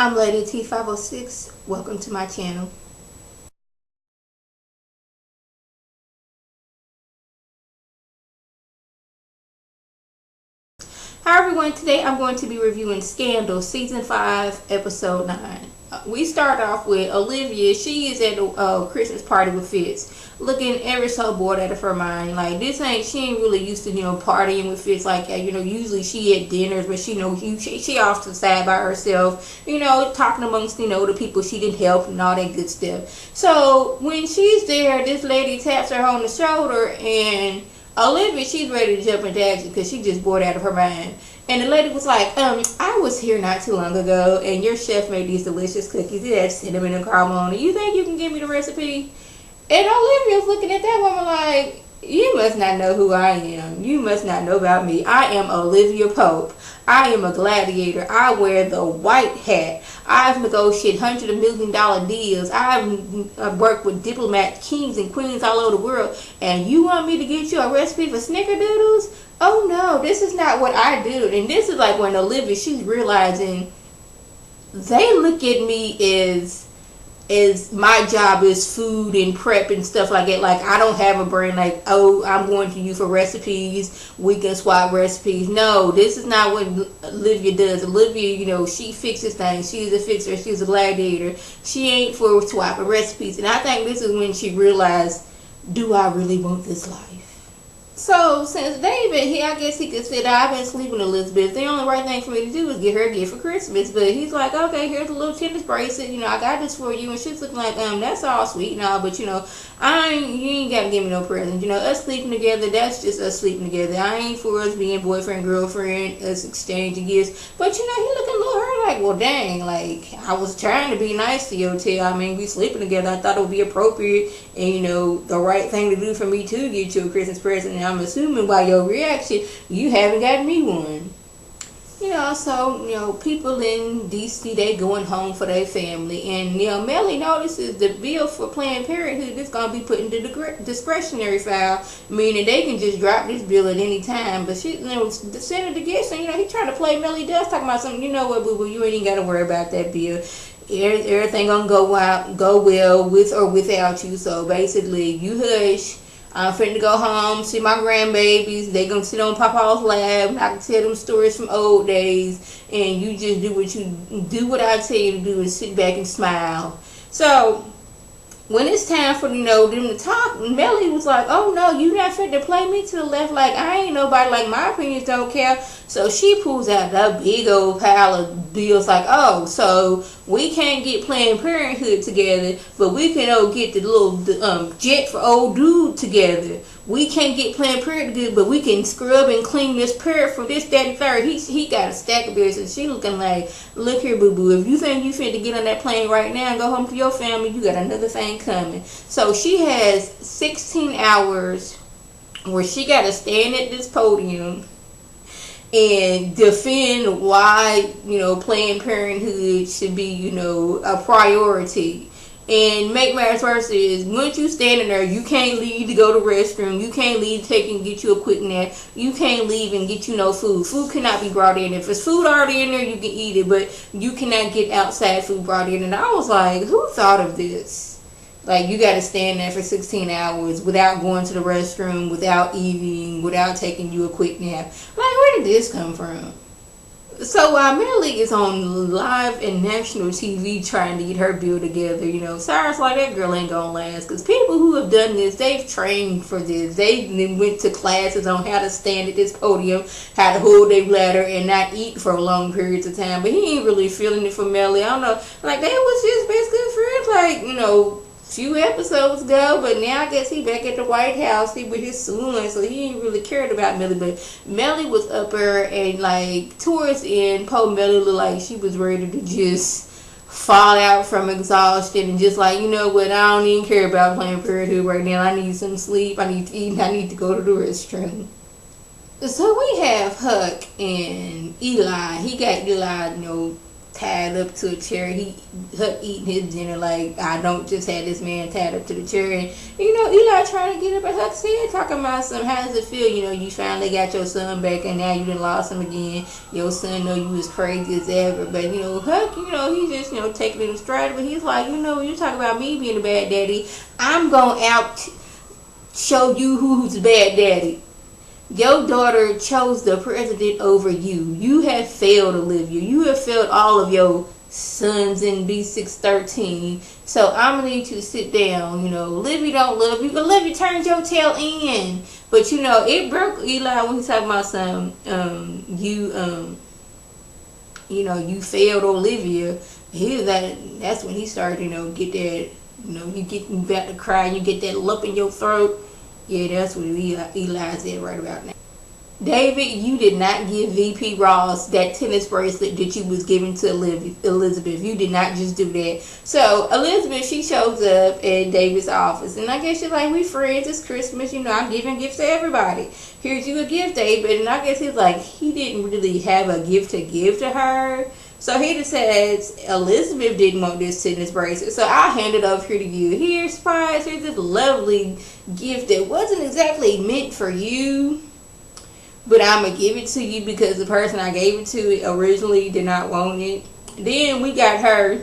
I'm Lady T506. Welcome to my channel. Hi everyone, today I'm going to be reviewing Scandal Season 5, Episode 9. We start off with Olivia. She is at a Christmas party with Fitz, looking ever so bored out of her mind. Like, she ain't really used to, partying with Fitz like that. Usually she at dinners, but she off to the side by herself, talking amongst, the people she didn't help and all that good stuff. So when she's there, this lady taps her on the shoulder, and Olivia, she's ready to jump into action because she just bored out of her mind. And the lady was like, I was here not too long ago, and your chef made these delicious cookies. It had cinnamon and caramel on it. You think you can give me the recipe? And Olivia's looking at that woman like, you must not know who I am. You must not know about me. I am Olivia Pope. I am a gladiator. I wear the white hat. I've negotiated $100 million deals. I've worked with diplomats, kings, and queens all over the world. And you want me to get you a recipe for snickerdoodles? Oh no, this is not what I do. And this is like when Olivia, she's realizing they look at me as my job is food and prep and stuff like that. Like, I don't have a brain like, oh, I'm going to you for recipes, we can swap recipes. No, this is not what Olivia does. Olivia, she fixes things. She's a fixer. She's a gladiator. She ain't for swapping recipes. And I think this is when she realized, do I really want this life? So, since David, I guess he could say that I've been sleeping with Elizabeth. The only right thing for me to do is get her a gift for Christmas. But he's like, okay, here's a little tennis bracelet. I got this for you. And she's looking like, that's all sweet and all. But, you ain't got to give me no present. Us sleeping together, that's just us sleeping together. I ain't for us being boyfriend, girlfriend, us exchanging gifts. But, he looking a little hurt like, well, dang, like, I was trying to be nice to you, T. I mean, we sleeping together. I thought it would be appropriate and, the right thing to do for me to get you a Christmas present. And I'm assuming by your reaction, you haven't gotten me one. So, people in D.C., they going home for their family. And, Mellie notices the bill for Planned Parenthood is going to be put into the discretionary file, meaning they can just drop this bill at any time. But she, the Senator Gibson, he trying to play Mellie Does, talking about something, you know what, boo-boo, you ain't even got to worry about that bill. Everything going to go well with or without you. So, basically, you hush. I'm finna go home, see my grandbabies. They gonna sit on Papa's lap. I can tell them stories from old days. And you just do what I tell you to do and sit back and smile. So, when it's time for, them to talk, Mellie was like, oh no, you not fit to play me to the left. Like, I ain't nobody, like, my opinions don't care. So she pulls out that big old pile of bills like, oh, so we can't get Planned Parenthood together, but we can get the little jet for old dude together. We can't get Planned Parenthood, but we can scrub and clean this parrot from this, that, and third. He got a stack of bills, and she looking like, look here, boo-boo, if you think you fit to get on that plane right now and go home to your family, you got another thing coming. So she has 16 hours where she got to stand at this podium and defend why, Planned Parenthood should be, a priority. And make matters worse is, once you standing there, you can't leave to go to the restroom. You can't leave to take and get you a quick nap. You can't leave and get you no food. Food cannot be brought in. If there's food already in there, you can eat it. But you cannot get outside food brought in. And I was like, who thought of this? Like, you got to stand there for 16 hours without going to the restroom, without eating, without taking you a quick nap. Like, where did this come from? So while Mellie is on live and national TV trying to get her bill together, Cyrus like, that girl ain't gonna last. Because people who have done this, they've trained for this. They went to classes on how to stand at this podium, how to hold their bladder and not eat for long periods of time. But he ain't really feeling it for Mellie. I don't know. Like, they was just basically friends, like, few episodes ago, but now I guess he back at the White House, he with his son, so he ain't really cared about Mellie. But Mellie was up there, and like towards the end, poor Mellie looked like she was ready to just fall out from exhaustion and just like, you know what, I don't even care about Planned Parenthood right now. I need some sleep, I need to eat, I need to go to the restroom. So we have Huck and Eli. He got Eli, tied up to a chair. Huck eating his dinner like, I don't just have this man tied up to the chair. And, Eli trying to get up at Huck's head, talking about some, how does it feel? You finally got your son back and now you done lost him again. Your son know you was crazy as ever. But, Huck, he's just, taking it in stride. But he's like, you talk about me being a bad daddy. I'm going out show you who's the bad daddy. Your daughter chose the president over you. You have failed, Olivia. You have failed all of your sons in B613. So I'm going to need you to sit down. Olivia don't love you. Olivia turned your tail in. But, it broke Eli when he talking about some, you failed Olivia. He was that's when he started, get that, you get back to cry and you get that lump in your throat. Yeah, that's what Eli's at right about now. David, you did not give VP Ross that tennis bracelet that you was giving to Elizabeth. You did not just do that. So, Elizabeth, she shows up at David's office. And I guess she's like, we friends, it's Christmas. I'm giving gifts to everybody. Here's you a gift, David. And I guess he's like, he didn't really have a gift to give to her. So he just says, Elizabeth didn't want this tennis bracelet, so I'll hand it over here to you. Here, Spice, here's this lovely gift that wasn't exactly meant for you, but I'm going to give it to you because the person I gave it to originally did not want it. Then we got her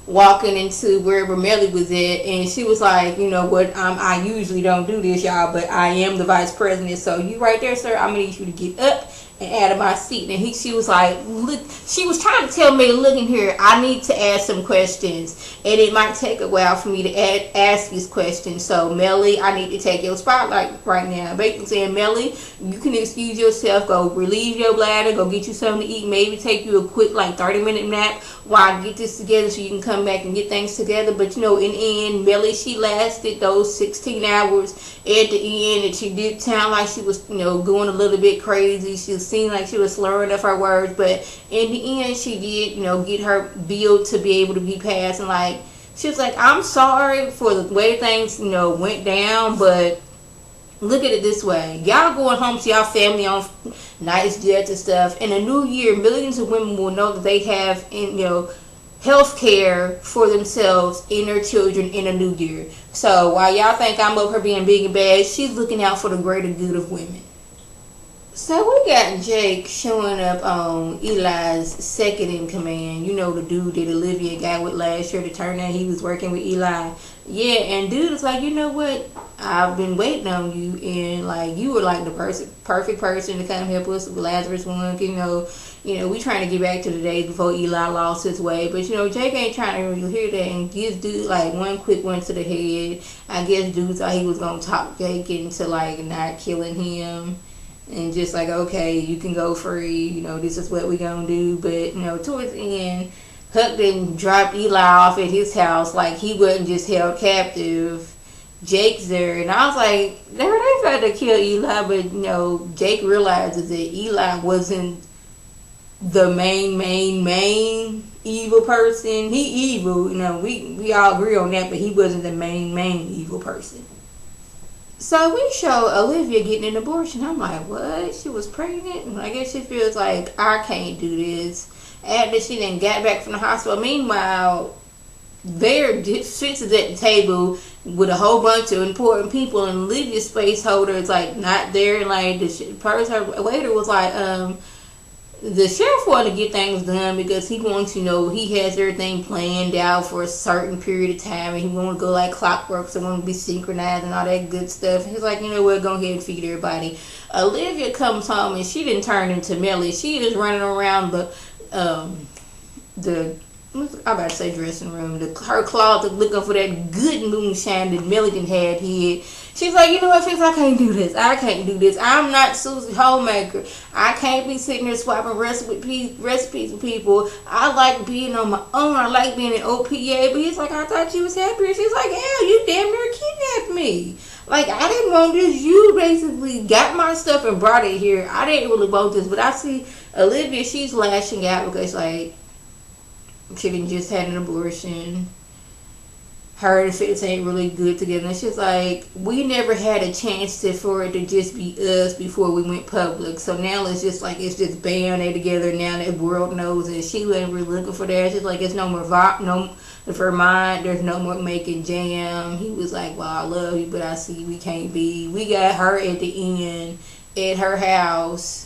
walking into wherever Mellie was at, and she was like, what, I usually don't do this, y'all, but I am the vice president, so you right there, sir, I'm going to need you to get up and out of my seat. And she was like, look, she was trying to tell me, look in here, I need to ask some questions, and it might take a while for me to ask these questions. So Mellie, I need to take your spotlight right now. Basically saying, Mellie, you can excuse yourself, go relieve your bladder, go get you something to eat, maybe take you a quick 30-minute nap while I get this together so you can come back and get things together. But in the end, Mellie, she lasted those 16 hours at the end, and she did sound like she was going a little bit crazy. She seemed like she was slurring up her words, but in the end she did get her bill to be able to be passed. And she was like, I'm sorry for the way things went down, but look at it this way, y'all going home to y'all family on nice jets and stuff. In the new year, millions of women will know that they have health care for themselves and their children in a new year. So while y'all think I'm up her being big and bad, she's looking out for the greater good of women. So we got Jake showing up on Eli's second in command. The dude that Olivia got with last year to turn out he was working with Eli. Yeah, and dude is like, you know what? I've been waiting on you, and you were the perfect person to come help us with Lazarus one. We trying to get back to the days before Eli lost his way, but Jake ain't trying to really hear that and gives dude one quick one to the head. I guess dude thought he was gonna talk Jake into not killing him. And just okay, you can go free, this is what we gonna do. But, towards the end, Huck then dropped Eli off at his house he wasn't just held captive. Jake's there, and I was like, they tried to kill Eli, but, Jake realizes that Eli wasn't the main evil person. He evil, we all agree on that, but he wasn't the main evil person. So we show Olivia getting an abortion. I'm like, what? She was pregnant? And I guess she feels like, I can't do this. After she then got back from the hospital. Meanwhile, Fitz is at the table with a whole bunch of important people, and Olivia's space holder is not there. And the person, waiter was the sheriff wanted to get things done because he wants he has everything planned out for a certain period of time, and he want to go clockwork, so want to be synchronized and all that good stuff. And he's like, what, go ahead and feed everybody. Olivia comes home and she didn't turn into Mellie. She is running around I'm about to say dressing room, her closet, looking for that good moonshine that Mellie done had hid. She's like, what, Fitz, I can't do this. I'm not Susie Homemaker. I can't be sitting there swapping recipes with people. I like being on my own. I like being an OPA. But he's like, I thought you was happier. She's like, yeah, you damn near kidnapped me. I didn't want this. You basically got my stuff and brought it here. I didn't really want this. But I see Olivia, she's lashing out because, she just had an abortion. her and Fitz ain't really good together. And she's like, we never had a chance for it to just be us before we went public. So now it's just like, it's just bam, they together now. The world knows it. She wasn't really looking for that. She's like, it's no more Vermont. There's no more making jam. He was like, well, I love you, but I see we can't be. We got her at the end at her house.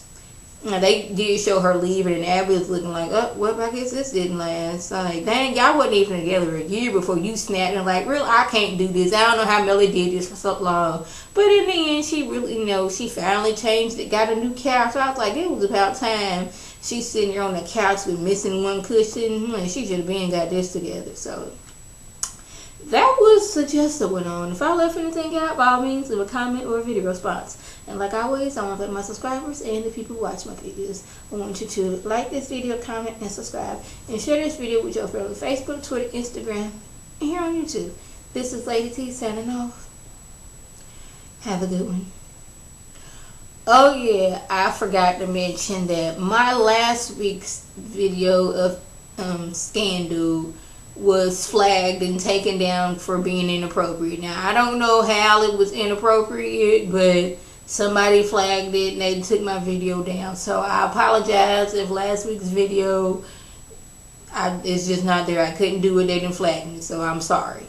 They did show her leaving, and Abby was looking like, oh, well, I guess this didn't last. Like, dang, y'all wasn't even together a year before you snapped and like, real, I can't do this. I don't know how Mellie did this for so long. But in the end, she really, she finally changed it, got a new couch. I was like, it was about time. She's sitting here on the couch with missing one cushion. She should have been got this together. So that was suggested went on. If I left anything out, by all means, leave a comment or a video response. And like always, I want to thank my subscribers and the people who watch my videos. I want you to like this video, comment, and subscribe. And share this video with your friends on Facebook, Twitter, Instagram, and here on YouTube. This is Lady T signing off. Have a good one. Oh yeah, I forgot to mention that my last week's video of Scandal was flagged and taken down for being inappropriate. Now, I don't know how it was inappropriate, but somebody flagged it and they took my video down. So I apologize if last week's video, it's just not there. I couldn't do it. They didn't flag me, so I'm sorry.